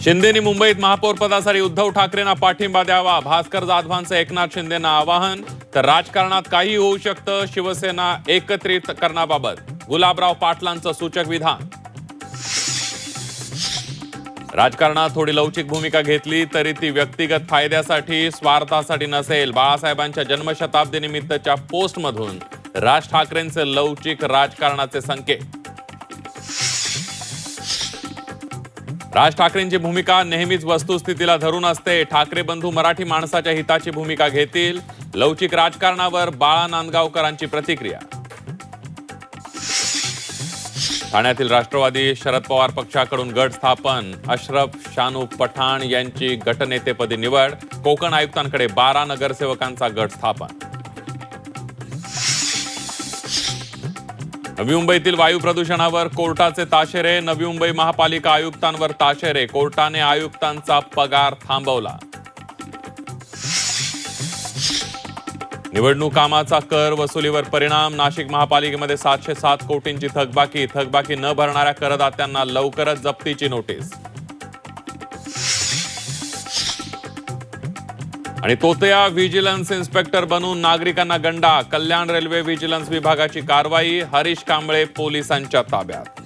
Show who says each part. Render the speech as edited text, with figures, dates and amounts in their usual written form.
Speaker 1: शिंदेनी मुंबईत महापौर पदासाठी उद्धव ठाकरेंना पाठिंबा द्यावा. भास्कर जाधवांचं एकनाथ शिंदेंना आवाहन. तर राजकारणात काही होऊ शकतं, शिवसेना एकत्रित करण्याबाबत गुलाबराव पाटलांचं सूचक विधान. राजकारणात थोडी लवचिक भूमिका घेतली तरी ती व्यक्तिगत फायद्यासाठी, स्वार्थासाठी नसेल. बाळासाहेबांच्या जन्मशताब्दीनिमित्तच्या पोस्टमधून राज ठाकरेंचे लवचिक राजकारणाचे संकेत. राज ठाकरेंची भूमिका नेहमीच वस्तुस्थितीला धरून असते. ठाकरे बंधू मराठी माणसाच्या हिताची भूमिका घेतील. लवचिक राजकारणावर बाळा नांदगावकरांची प्रतिक्रिया. ठाण्यातील राष्ट्रवादी शरद पवार पक्षाकडून गट स्थापन. अशरफ शानू पठाण यांची गटनेतेपदी निवड. कोकण आयुक्तांकडे 12 नगरसेवकांचा गट स्थापन. नवी मुंबईतील वायू प्रदूषणावर कोर्टाचे ताशेरे. नवी मुंबई महापालिका आयुक्तांवर ताशेरे. कोर्टाने आयुक्तांचा पगार थांबवला. निवडणूक कामाचा कर वसुलीवर परिणाम. नाशिक महापालिकेमध्ये 707 कोटींची थकबाकी न भरणाऱ्या करदात्यांना लवकरच जप्तीची नोटीस. आणि तोतया व्हिजिलन्स इन्स्पेक्टर बनून नागरिकांना गंडा. कल्याण रेल्वे व्हिजिलन्स विभागाची कारवाई. हरीश कांबळे पोलिसांच्या ताब्यात.